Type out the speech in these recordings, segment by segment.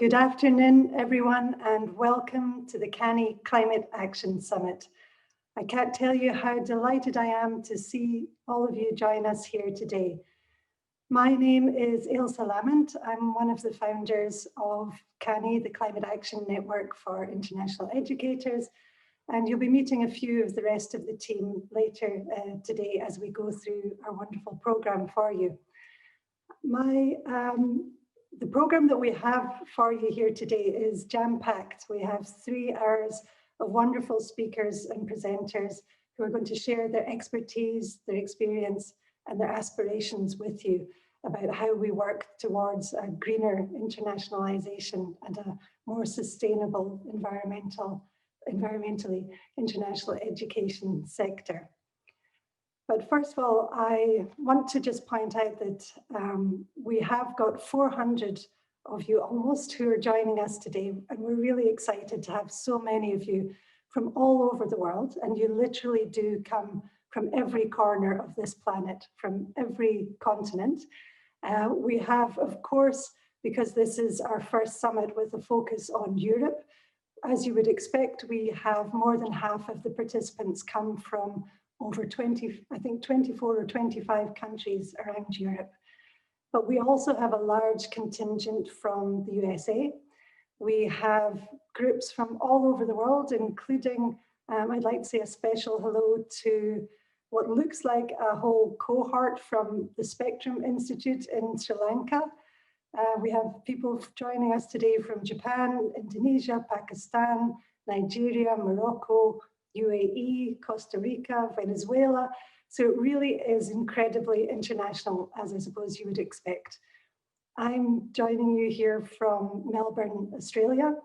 Good afternoon, everyone, and welcome to the CANIE Climate Action Summit. I can't tell you how delighted I am to see all of you join us here today. My name is Ailsa Lamont. I'm one of the founders of CANIE, the Climate Action Network for International Educators, and you'll be meeting a few of the rest of the team later today as we go through our wonderful programme for you. The programme that we have for you here today is jam-packed. We have 3 hours of wonderful speakers and presenters who are going to share their expertise, their experience, and their aspirations with you about how we work towards a greener internationalisation and a more sustainable environmentally international education sector. But first of all, I want to just point out that we have got 400 of you almost who are joining us today, and we're really excited to have so many of you from all over the world, and you literally do come from every corner of this planet, from every continent. We have, of course, because this is our first summit with a focus on Europe, as you would expect, we have more than half of the participants come from over 24 or 25 countries around Europe. But we also have a large contingent from the USA. We have groups from all over the world, including, I'd like to say a special hello to what looks like a whole cohort from the Spectrum Institute in Sri Lanka. We have people joining us today from Japan, Indonesia, Pakistan, Nigeria, Morocco, UAE, Costa Rica, Venezuela. So it really is incredibly international, as I suppose you would expect. I'm joining you here from Melbourne, Australia.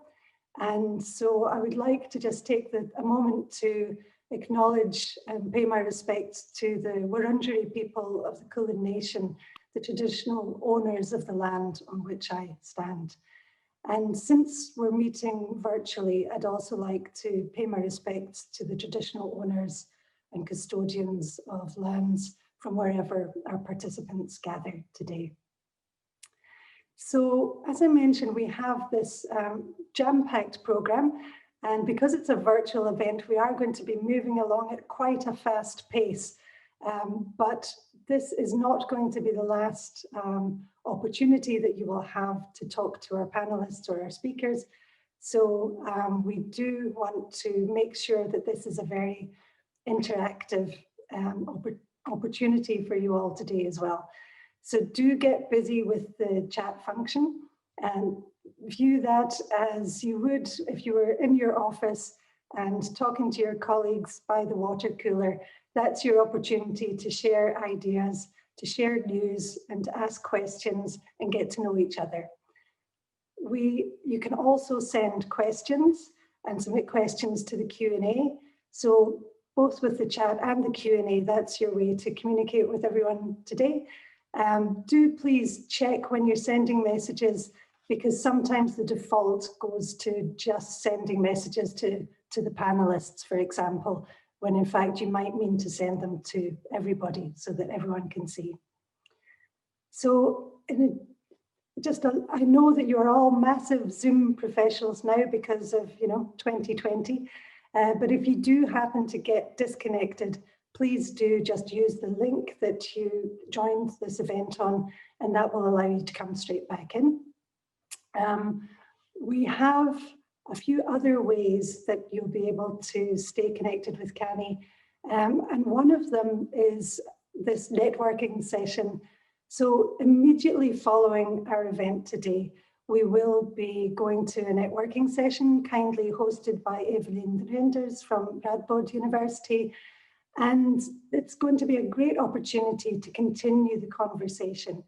And so I would like to just take a moment to acknowledge and pay my respects to the Wurundjeri people of the Kulin Nation, the traditional owners of the land on which I stand. And since we're meeting virtually, I'd also like to pay my respects to the traditional owners and custodians of lands from wherever our participants gather today. So, as I mentioned, we have this jam-packed programme, and because it's a virtual event, we are going to be moving along at quite a fast pace. But this is not going to be the last opportunity that you will have to talk to our panelists or our speakers. So we do want to make sure that this is a very interactive opportunity for you all today as well. So do get busy with the chat function and view that as you would if you were in your office and talking to your colleagues by the water cooler. That's your opportunity to share ideas, to share news, and to ask questions and get to know each other. You can also send questions and submit questions to the Q&A. So both with the chat and the Q&A, that's your way to communicate with everyone today. Do please check when you're sending messages, because sometimes the default goes to just sending messages to the panelists, for example, when in fact you might mean to send them to everybody so that everyone can see. So I know that you're all massive Zoom professionals now because of 2020, but if you do happen to get disconnected, please do just use the link that you joined this event on, and that will allow you to come straight back in. We have a few other ways that you'll be able to stay connected with CANIE, and one of them is this networking session. So immediately following our event today, we will be going to a networking session kindly hosted by Evelyn Renders from Radboud University, and it's going to be a great opportunity to continue the conversation.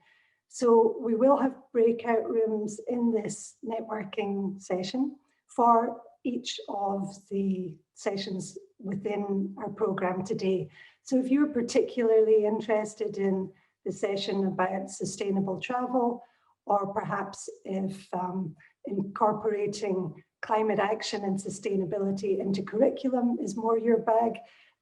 So we will have breakout rooms in this networking session for each of the sessions within our programme today. So if you're particularly interested in the session about sustainable travel, or perhaps if incorporating climate action and sustainability into curriculum is more your bag,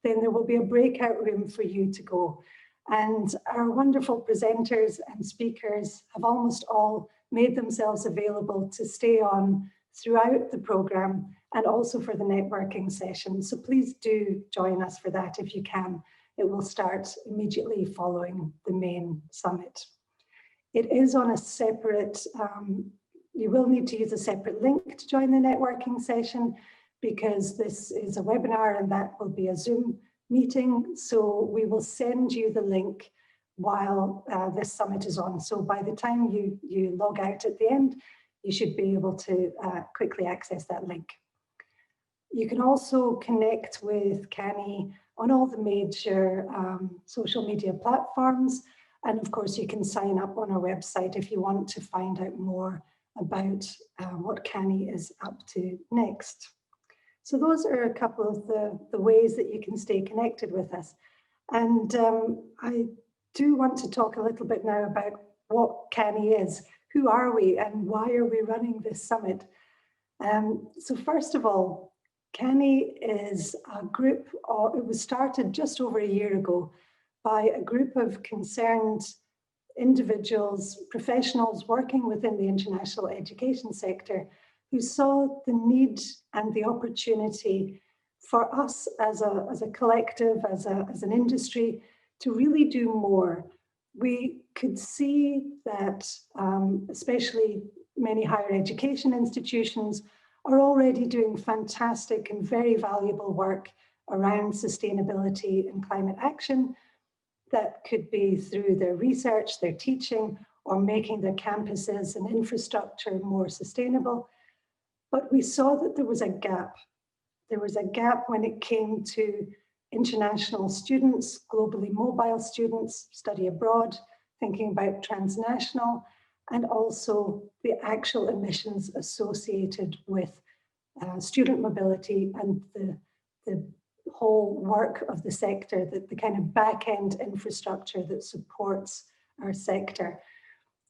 then there will be a breakout room for you to go. And our wonderful presenters and speakers have almost all made themselves available to stay on throughout the programme and also for the networking session. So please do join us for that if you can. It will start immediately following the main summit. It is on a separate, you will need to use a separate link to join the networking session because this is a webinar and that will be a Zoom meeting. So we will send you the link while this summit is on. So by the time you log out at the end, you should be able to quickly access that link. You can also connect with CANIE on all the major social media platforms. And of course, you can sign up on our website if you want to find out more about what CANIE is up to next. So those are a couple of the ways that you can stay connected with us. And I do want to talk a little bit now about what CANIE is. Who are we and why are we running this summit? So first of all, CANIE is a group, it was started just over a year ago by a group of concerned individuals, professionals working within the international education sector who saw the need and the opportunity for us as a collective, as an industry, to really do more. We could see that especially many higher education institutions are already doing fantastic and very valuable work around sustainability and climate action. That could be through their research, their teaching, or making their campuses and infrastructure more sustainable. But we saw that there was a gap. There was a gap when it came to international students, globally mobile students, study abroad, thinking about transnational, and also the actual emissions associated with student mobility and the whole work of the sector, the kind of back-end infrastructure that supports our sector.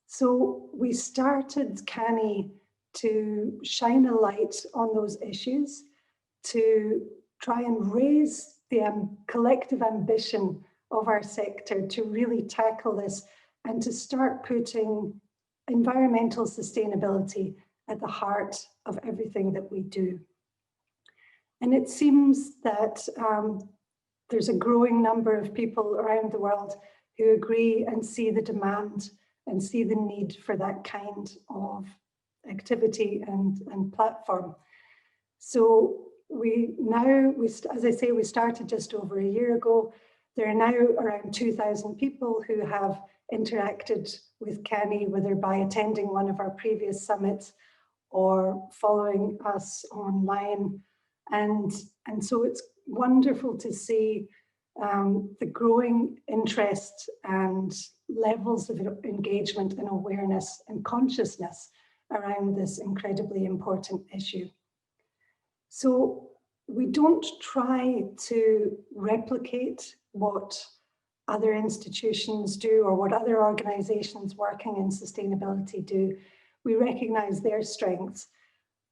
So we started CANIE to shine a light on those issues, to try and raise the collective ambition of our sector to really tackle this and to start putting environmental sustainability at the heart of everything that we do. And it seems that there's a growing number of people around the world who agree and see the demand and see the need for that kind of activity and platform. So as I say, we started just over a year ago. There are now around 2,000 people who have interacted with CANIE, whether by attending one of our previous summits or following us online. And so it's wonderful to see the growing interest and levels of engagement and awareness and consciousness around this incredibly important issue. So we don't try to replicate what other institutions do or what other organizations working in sustainability do. We recognize their strengths.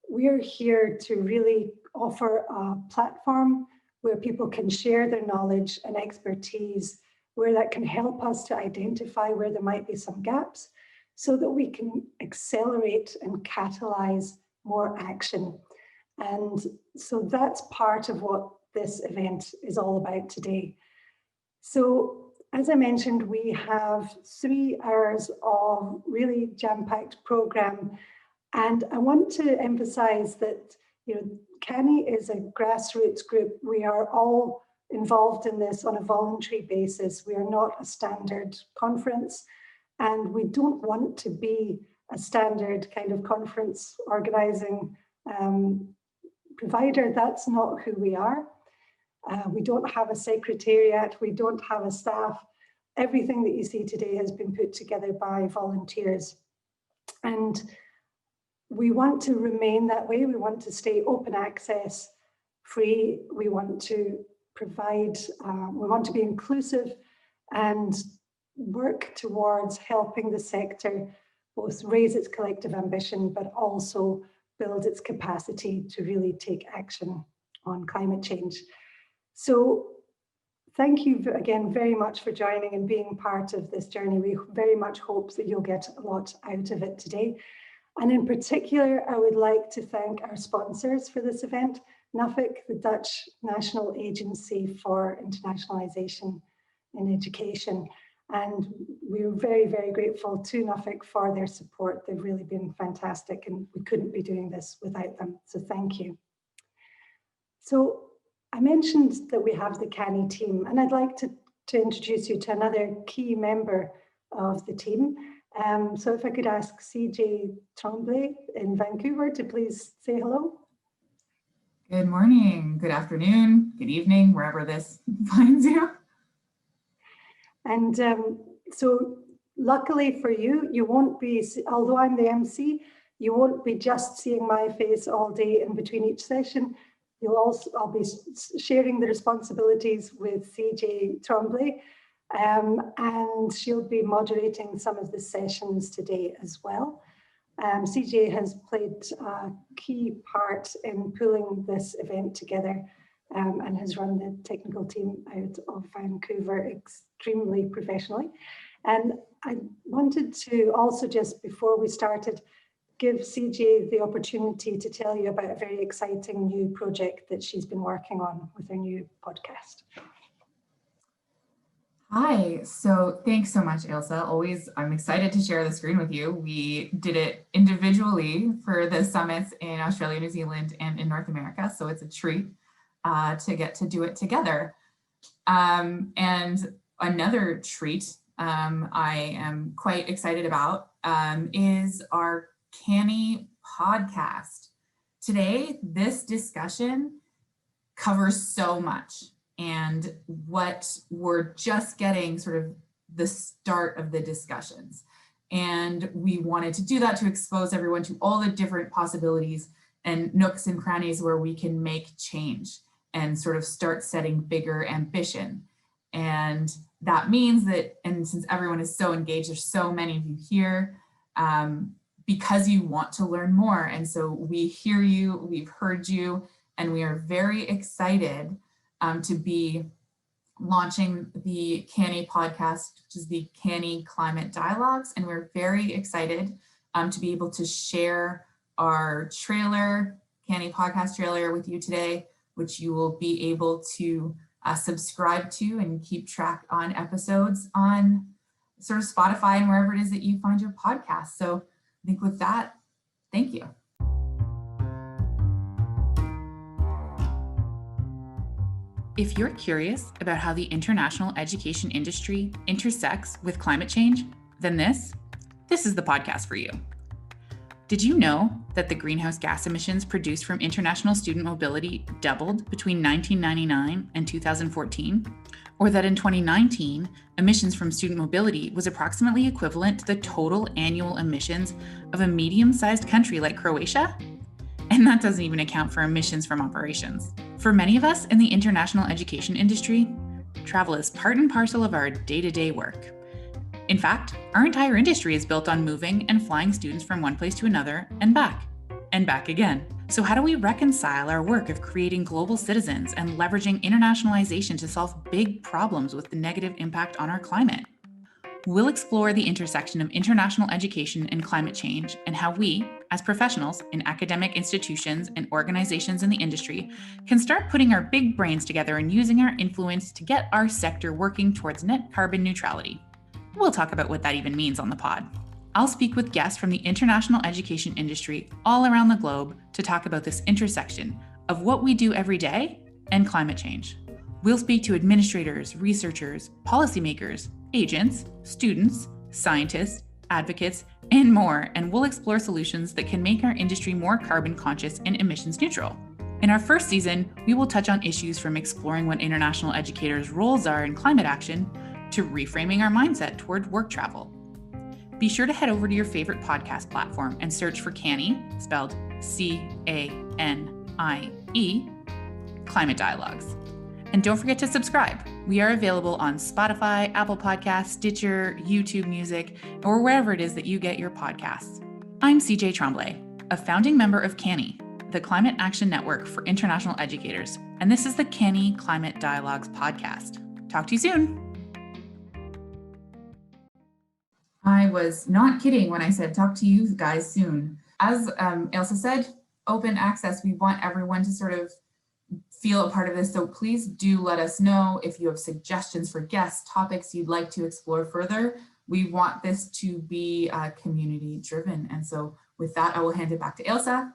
We're here to really offer a platform where people can share their knowledge and expertise, where that can help us to identify where there might be some gaps so that we can accelerate and catalyze more action. And so that's part of what this event is all about today. So as I mentioned, we have 3 hours of really jam-packed program. And I want to emphasize that, CANIE is a grassroots group. We are all involved in this on a voluntary basis. We are not a standard conference, and we don't want to be a standard kind of conference organizing provider. That's not who we are. We don't have a secretariat. We don't have a staff. Everything that you see today has been put together by volunteers. And we want to remain that way. We want to stay open access, free. We want to provide, we want to be inclusive and work towards helping the sector both raise its collective ambition, but also build its capacity to really take action on climate change. So thank you again very much for joining and being part of this journey. We very much hope that you'll get a lot out of it today. And in particular, I would like to thank our sponsors for this event, NUFIC, the Dutch National Agency for Internationalisation in Education. And we're very, very grateful to NUFIC for their support. They've really been fantastic, and we couldn't be doing this without them. So thank you. So I mentioned that we have the CANIE team, and I'd like to introduce you to another key member of the team. So if I could ask CJ Tremblay in Vancouver to please say hello. Good morning, good afternoon, good evening, wherever this finds you. And so luckily for you, you won't be, although I'm the MC, you won't be just seeing my face all day in between each session. I'll be sharing the responsibilities with CJ Tremblay, and she'll be moderating some of the sessions today as well. CJ has played a key part in pulling this event together and has run the technical team out of Vancouver extremely professionally. And I wanted to also, just before we started, give CJ the opportunity to tell you about a very exciting new project that she's been working on with her new podcast. Hi, so thanks so much, Ailsa. I'm excited to share the screen with you. We did it individually for the summits in Australia, New Zealand, and in North America, so it's a treat to get to do it together. And another treat I am quite excited about is our CANIE podcast. Today, this discussion covers so much, and what we're just getting sort of the start of the discussions. And we wanted to do that to expose everyone to all the different possibilities and nooks and crannies where we can make change and sort of start setting bigger ambition. And that means that, and since everyone is so engaged, there's so many of you here, because you want to learn more. And so we hear you, we've heard you, and we are very excited to be launching the CANIE podcast, which is the CANIE Climate Dialogues. And we're very excited to be able to share our trailer, CANIE podcast trailer with you today, which you will be able to subscribe to and keep track on episodes on sort of Spotify and wherever it is that you find your podcast. So I think with that, thank you. If you're curious about how the international education industry intersects with climate change, then this is the podcast for you. Did you know that the greenhouse gas emissions produced from international student mobility doubled between 1999 and 2014? Or that in 2019, emissions from student mobility was approximately equivalent to the total annual emissions of a medium-sized country like Croatia? And that doesn't even account for emissions from operations. For many of us in the international education industry, travel is part and parcel of our day-to-day work. In fact, our entire industry is built on moving and flying students from one place to another and back again. So how do we reconcile our work of creating global citizens and leveraging internationalization to solve big problems with the negative impact on our climate? We'll explore the intersection of international education and climate change, and how we, as professionals in academic institutions and organizations in the industry, can start putting our big brains together and using our influence to get our sector working towards net carbon neutrality. We'll talk about what that even means on the pod. I'll speak with guests from the international education industry all around the globe to talk about this intersection of what we do every day and climate change. We'll speak to administrators, researchers, policymakers, agents, students, scientists, advocates, and more, and we'll explore solutions that can make our industry more carbon conscious and emissions neutral. In our first season, we will touch on issues from exploring what international educators' roles are in climate action to reframing our mindset toward work travel. Be sure to head over to your favorite podcast platform and search for CANIE, spelled C-A-N-I-E, Climate Dialogues. And don't forget to subscribe. We are available on Spotify, Apple Podcasts, Stitcher, YouTube Music, or wherever it is that you get your podcasts. I'm CJ Tremblay, a founding member of CANIE, the Climate Action Network for International Educators, and this is the CANIE Climate Dialogues podcast, Talk to you soon. I was not kidding when I said talk to you guys soon. As Ailsa said, open access. We want everyone to sort of feel a part of this. So please do let us know if you have suggestions for guests, topics you'd like to explore further. We want this to be community driven. And so with that, I will hand it back to Ailsa.